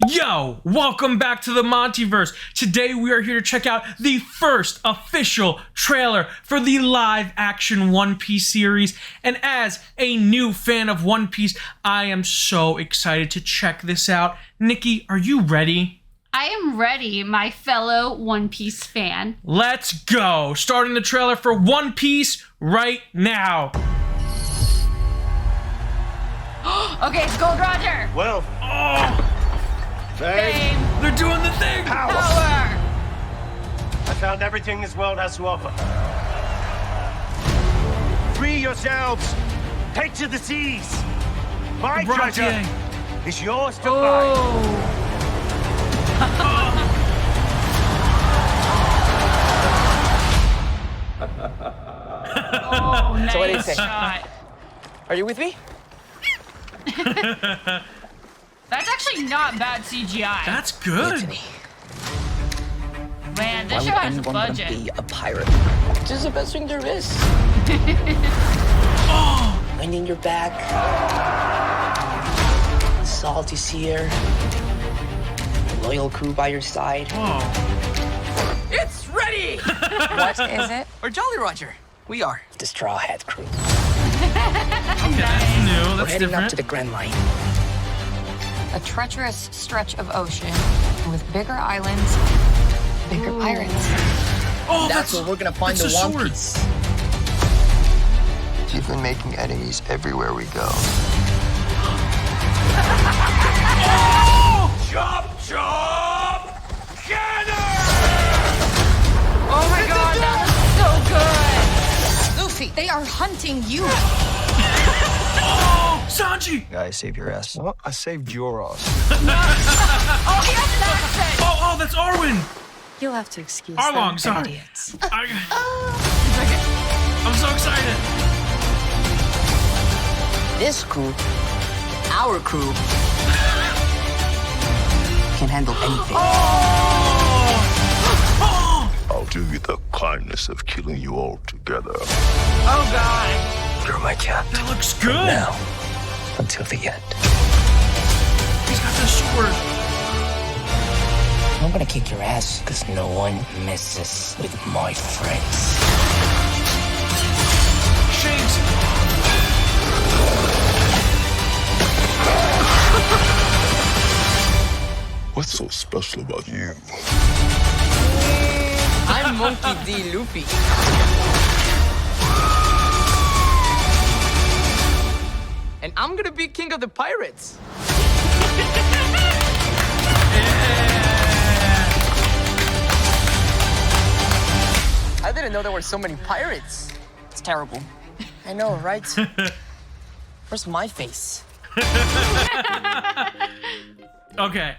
Yo, welcome back to the MontyVerse. Today we are here to check out the first official trailer for the live-action One Piece series. And as a new fan of One Piece, I am so excited to check this out. Nikki, are you ready? I am ready, my fellow One Piece fan. Let's go. Starting the trailer for One Piece right now. Okay, it's Gold Roger. Well, Fame. They're doing the thing. Power. I found everything this world has to offer. Free yourselves. Take to the seas. My treasure is yours to find. Oh, nice So what do you think? shot. Are you with me? That's actually not bad CGI. That's good. Anthony, Man, why this would show has anyone want to budget. be a pirate? This is the best thing there is. Wind in your back. Salty seer. Loyal crew by your side. Oh. It's ready! What is it? Or Jolly Roger. We are the Straw Hat crew. Okay, that's new. We're That's heading up different. to the Grand Line. A treacherous stretch of ocean with bigger islands, bigger pirates. Oh, That's where we're gonna find that's the a One sword. Piece. You've been making enemies everywhere we go. Chop, chop! Cannon! Oh my god, that was so good. Luffy, they are hunting you. Oh, Sanji. Guys, save your ass. What? I saved your ass. Oh, he has an accent. Oh, that's Arwen. You'll have to excuse Arlong, them, sorry. idiots. I'm so excited. This crew, our crew, can handle anything. I'll do you the kindness of killing you all together. Oh god. You're my captain. That looks good. Now, until the end. He's got the sword. I'm gonna kick your ass, because no one messes with my friends. Shanks. What's so special about you? I'm Monkey D. Luffy. And I'm gonna be king of the pirates. I didn't know there were so many pirates. It's terrible. I know, right? Where's my face? Okay.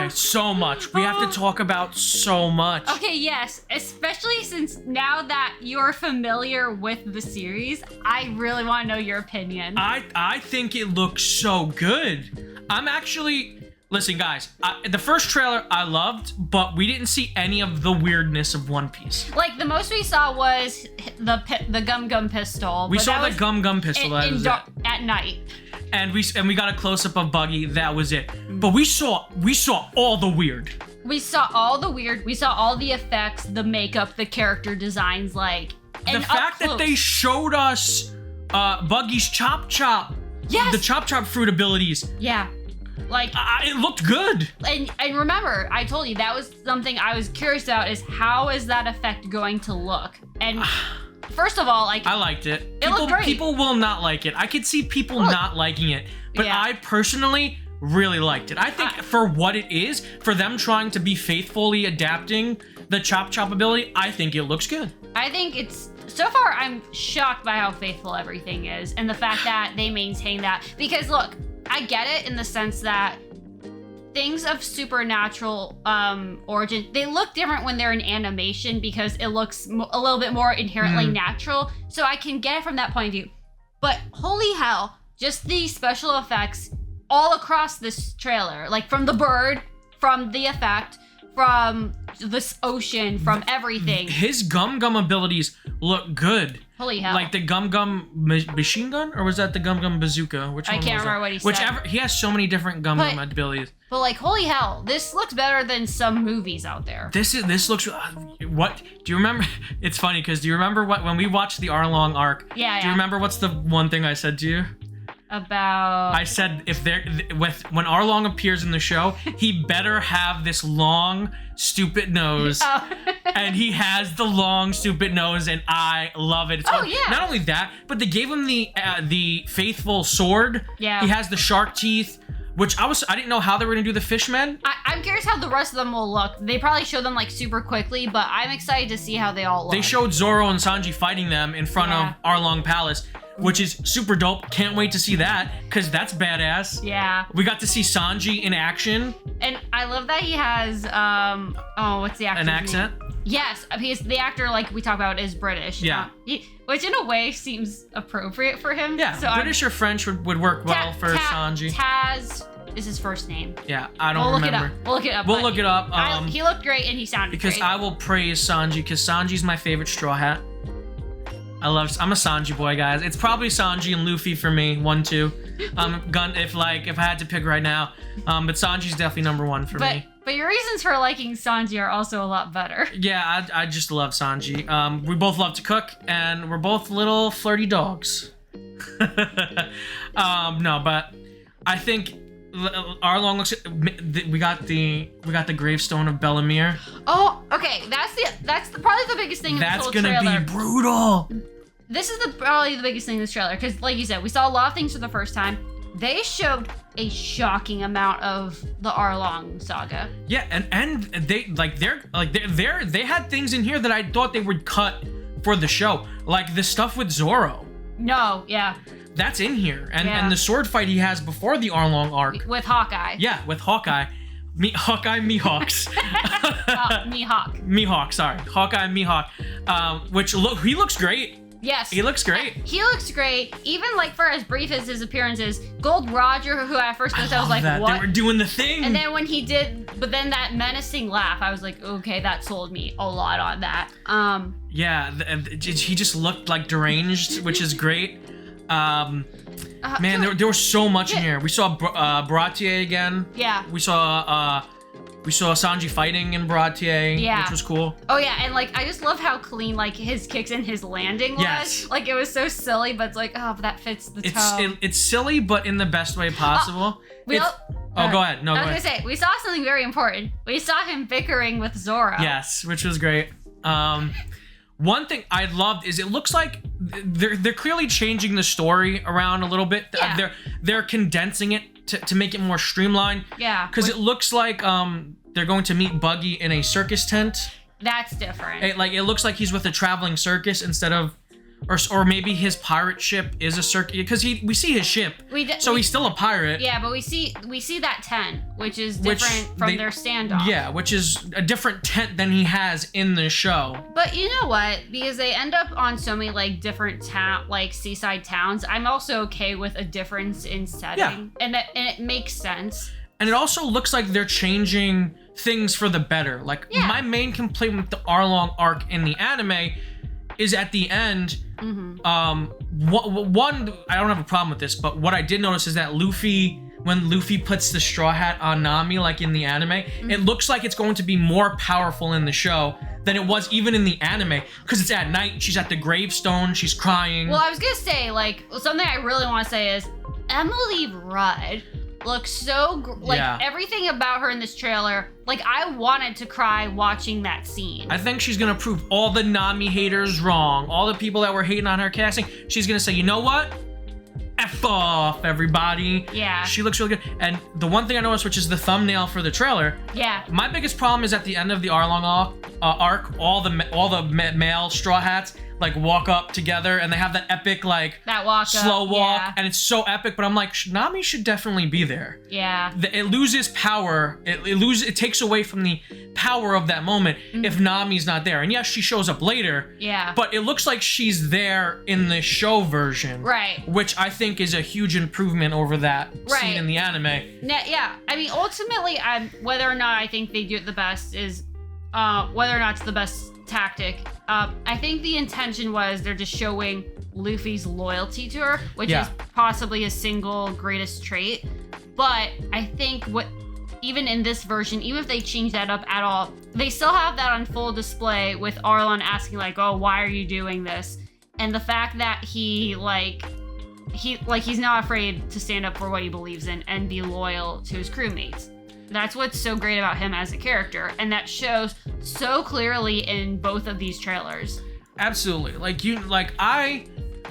So much. We have to talk about so much. Okay, yes, especially since now that you're familiar with the series, I really want to know your opinion. I think it looks so good. I'm actually... Listen, guys. The first trailer I loved, but we didn't see any of the weirdness of One Piece. Like, the most we saw was the gum pistol. We but saw that the gum pistol. That was it. at night. And we got a close up of Buggy. That was it. But we saw all the weird. We saw all the weird. We saw all the effects, the makeup, the character designs, like. The And fact that they showed us Buggy's Chop Chop. Yes. The Chop Chop fruit abilities. Yeah. Like, It looked good. and remember, I told you that was something I was curious about, is how is that effect going to look? And first of all, like, I liked it. It looked great. People will not like it. I could see people not liking it, but Yeah. I personally really liked it. I think for what it is, for them trying to be faithfully adapting the Chop Chop ability, I think it looks good. I think it's, so far, I'm shocked by how faithful everything is, and the fact that they maintain that. Because look, I get it in the sense that things of supernatural origin, they look different when they're in animation because it looks a little bit more inherently natural. So I can get it from that point of view. But holy hell, just the special effects all across this trailer, like from the bird, from the effect, from this ocean from everything. His Gum abilities look good. Holy hell. Like the Gum machine gun, or was that the Gum bazooka? Which I one can't was remember that? what he said. Whichever, he has so many different Gum abilities. But like, holy hell, this looks better than some movies out there. This looks what do you remember? It's funny because do you remember when we watched the Arlong arc? Yeah. Do you remember what's the one thing I said to you? About I said when Arlong appears in the show, he better have this long stupid nose. Oh. And he has the long stupid nose, and I love it. It's Oh, yeah. Not only that, but they gave him the faithful sword. Yeah. He has the shark teeth, which I didn't know how they were gonna do the fishmen. I'm curious how the rest of them will look. They probably show them like super quickly, but I'm excited to see how they all look. They showed Zoro and Sanji fighting them in front of Arlong Palace, which is super dope. Can't wait to see that, because that's badass. Yeah. We got to see Sanji in action. And I love that he has, what's the actor's An accent? name? Yes, because the actor, like we talk about, is British. Yeah. Which in a way seems appropriate for him. Yeah, So British or French would work well for Sanji. Taz is his first name. Yeah, I don't remember. We'll look it up. We'll look it up. He looked great and he sounded because great. I will praise Sanji, because Sanji's my favorite Straw Hat. I'm a Sanji boy, guys. It's probably Sanji and Luffy for me, 1, 2. If I had to pick right now, but Sanji's definitely number 1 for me. But your reasons for liking Sanji are also a lot better. Yeah, I just love Sanji. We both love to cook, and we're both little flirty dogs. No, but I think Arlong looks. We got the gravestone of Bellamere. Oh, okay. That's probably the biggest thing in this whole trailer. That's gonna be brutal. This is probably the biggest thing in this trailer, because like you said, we saw a lot of things for the first time. They showed a shocking amount of the Arlong saga. Yeah, and they had things in here that I thought they would cut for the show, like the stuff with Zoro. No, yeah. That's in here, and the sword fight he has before the Arlong arc with Hawkeye. Yeah, with Hawkeye. Hawkeye, Mihawks. Mihawk. Mihawk, sorry. Hawkeye, Mihawk. He looks great. Yes. He looks great. He looks great. Even like for as brief as his appearance is, Gold Roger, who I first noticed, I was like, that. what? They were doing the thing. And then when he did, but then that menacing laugh, I was like, okay, that sold me a lot on that. Yeah, he just looked like deranged, which is great. Man, there was so much in here. We saw Baratier again. Yeah. We saw Sanji fighting in Baratier, which was cool. Oh yeah, and like I just love how clean like his kicks and his landing was. Yes. Like it was so silly, but it's like, oh, but that fits the tone. It's silly, but in the best way possible. Go ahead. No, I go was ahead. gonna say, we saw something very important. We saw him bickering with Zoro. Yes, which was great. One thing I loved is it looks like they're clearly changing the story around a little bit. Yeah. They're condensing it to make it more streamlined. Yeah. Because it looks like they're going to meet Buggy in a circus tent. That's different. It looks like he's with a traveling circus instead of, or maybe his pirate ship is a circus, because we see his ship. He's still a pirate. Yeah, but we see that tent, which is different from their standoff. Yeah, which is a different tent than he has in the show. But you know what? Because they end up on so many like different seaside towns, I'm also okay with a difference in setting, and it makes sense. And it also looks like they're changing things for the better. Like my main complaint with the Arlong arc in the anime is at the end. One, I don't have a problem with this, but what I did notice is that when Luffy puts the straw hat on Nami, like in the anime, it looks like it's going to be more powerful in the show than it was even in the anime, because it's at night, she's at the gravestone, she's crying. Well, I was gonna say, like, something I really want to say is Emily Rudd looks so everything about her in this trailer, like I wanted to cry watching that scene. I think she's gonna prove all the Nami haters wrong. All the people that were hating on her casting, she's gonna say, you know what? F off, everybody. Yeah. She looks really good. And the one thing I noticed, which is the thumbnail for the trailer. Yeah. My biggest problem is at the end of the Arlong arc, all the male Straw Hats like walk up together, and they have that epic slow walk, and it's so epic. But I'm like, Nami should definitely be there. Yeah. It loses power. It takes away from the power of that moment if Nami's not there. And yes, she shows up later. Yeah. But it looks like she's there in the show version. Right. Which I think is a huge improvement over that scene in the anime. Yeah. I mean, ultimately, whether or not I think they do it the best is whether or not it's the best tactic. I think the intention was they're just showing Luffy's loyalty to her, which is possibly his single greatest trait. But I think even in this version, even if they change that up at all, they still have that on full display with Arlong asking like, "Oh, why are you doing this?" And the fact that he's not afraid to stand up for what he believes in and be loyal to his crewmates. That's what's so great about him as a character, and that shows so clearly in both of these trailers. Absolutely.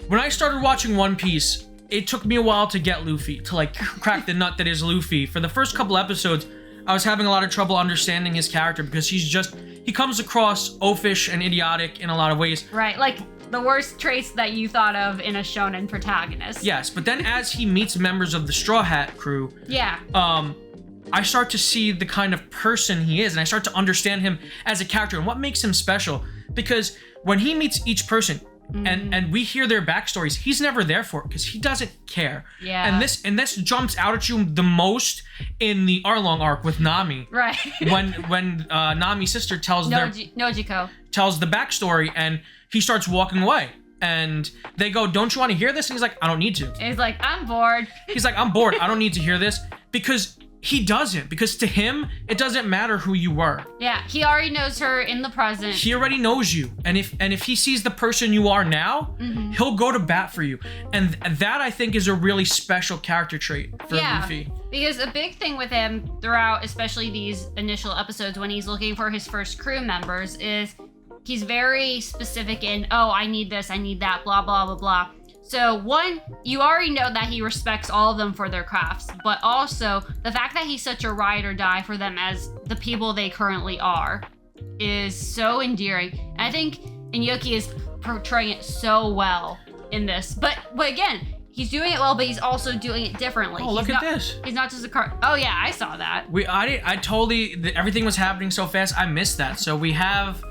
When I started watching One Piece, it took me a while to get Luffy, to like crack the nut that is Luffy. For the first couple episodes, I was having a lot of trouble understanding his character because he comes across oafish and idiotic in a lot of ways. Right, like the worst traits that you thought of in a shonen protagonist. Yes, but then as he meets members of the Straw Hat crew, I start to see the kind of person he is, and I start to understand him as a character and what makes him special. Because when he meets each person, and we hear their backstories, he's never there for it because he doesn't care. Yeah. And this jumps out at you the most in the Arlong arc with Nami. Right. when Nami's sister tells Nojiko tells the backstory, and he starts walking away. And they go, "Don't you want to hear this?" And he's like, "I don't need to." And he's like, "I'm bored." He's like, "I'm bored. I don't need to hear this." Because he doesn't. Because to him, it doesn't matter who you were. Yeah, he already knows her in the present. He already knows you. And if he sees the person you are now, he'll go to bat for you. And that, I think, is a really special character trait for Luffy. Because a big thing with him throughout, especially these initial episodes when he's looking for his first crew members, is he's very specific in, "Oh, I need this, I need that, blah, blah, blah, blah." So one, you already know that he respects all of them for their crafts, but also the fact that he's such a ride or die for them as the people they currently are is so endearing. And I think Inyoki is portraying it so well in this. But again, he's doing it well, but he's also doing it differently. Oh, look at this. He's not just a car. Oh yeah, I saw that. Everything was happening so fast, I missed that. So we have,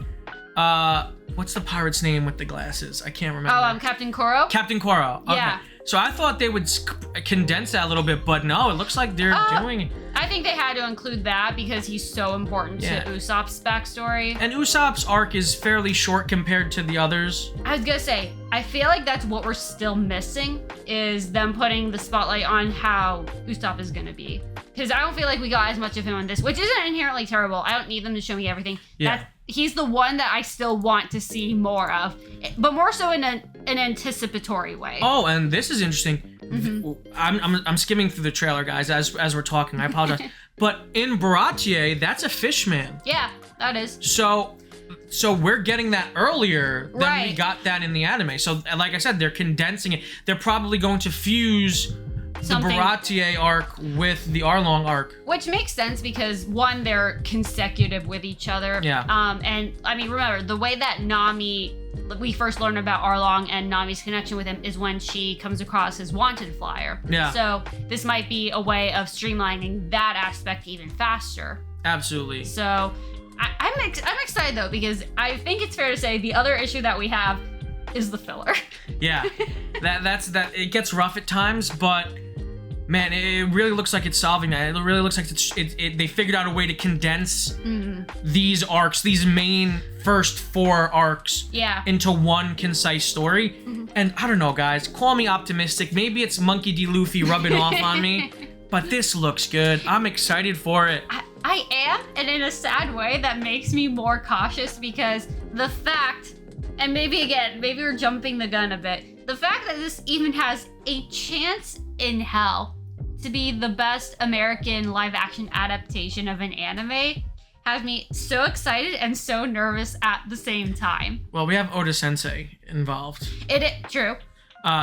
what's the pirate's name with the glasses? I can't remember. Oh, Captain Koro? Captain Koro. Okay. Yeah. So I thought they would condense that a little bit, but no, it looks like they're doing it. I think they had to include that because he's so important to Usopp's backstory. And Usopp's arc is fairly short compared to the others. I was gonna say, I feel like that's what we're still missing, is them putting the spotlight on how Usopp is gonna be. Because I don't feel like we got as much of him on this, which isn't inherently terrible. I don't need them to show me everything. Yeah. He's the one that I still want to see more of, but more so in an anticipatory way. Oh, and this is interesting. I'm skimming through the trailer, guys, as we're talking. I apologize. But in Baratier, that's a fishman. Yeah, that is. So we're getting that earlier than we got that in the anime. So like I said, they're condensing it. They're probably going to fuse the Baratier arc with the Arlong arc. Which makes sense because, one, they're consecutive with each other. Yeah. And, I mean, remember, the way that we first learn about Arlong and Nami's connection with him is when she comes across his wanted flyer. Yeah. So this might be a way of streamlining that aspect even faster. Absolutely. So I'm excited, though, because I think it's fair to say the other issue that we have is the filler. Yeah. that's it gets rough at times, but man, it really looks like it's solving that. It really looks like they figured out a way to condense these arcs, these main first 4 arcs, into one concise story. And I don't know, guys, call me optimistic. Maybe it's Monkey D. Luffy rubbing off on me, but this looks good. I'm excited for it. I am, and in a sad way that makes me more cautious because the fact, and maybe we're jumping the gun a bit, the fact that this even has a chance in hell to be the best American live-action adaptation of an anime has me so excited and so nervous at the same time. Well, we have Oda Sensei involved. True.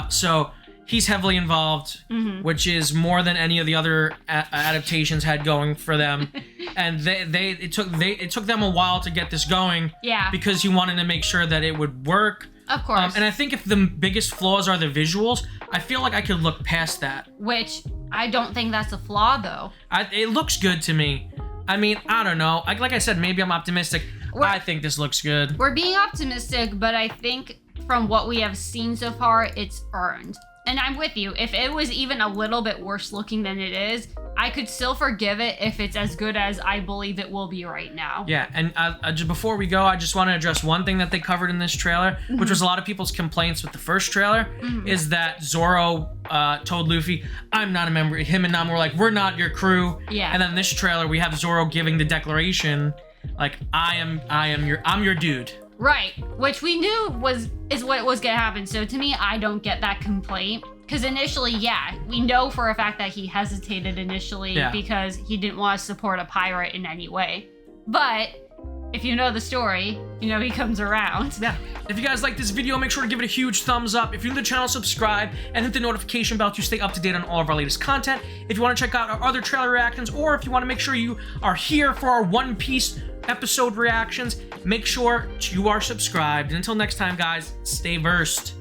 So he's heavily involved, which is more than any of the other adaptations had going for them. And it took them a while to get this going. Yeah. Because he wanted to make sure that it would work. Of course. And I think if the biggest flaws are the visuals, I feel like I could look past that. Which I don't think that's a flaw, though. It looks good to me. I mean, I don't know. Like I said, maybe I'm optimistic. I think this looks good. We're being optimistic, but I think from what we have seen so far, it's earned. And I'm with you. If it was even a little bit worse looking than it is, I could still forgive it if it's as good as I believe it will be right now. Yeah, and just before we go, I just want to address one thing that they covered in this trailer, which was a lot of people's complaints with the first trailer, is that Zoro told Luffy, I'm not a member. Him and Nami were like, we're not your crew. Yeah. And then in this trailer, we have Zoro giving the declaration, like, I'm your dude. Right, which we knew is what was gonna happen. So to me, I don't get that complaint. Because initially, yeah, we know for a fact that he hesitated initially because he didn't want to support a pirate in any way. But if you know the story, you know he comes around. Yeah. If you guys like this video, make sure to give it a huge thumbs up. If you're new to the channel, subscribe and hit the notification bell to stay up to date on all of our latest content. If you want to check out our other trailer reactions, or if you want to make sure you are here for our One Piece episode reactions, make sure you are subscribed. And until next time, guys, stay versed.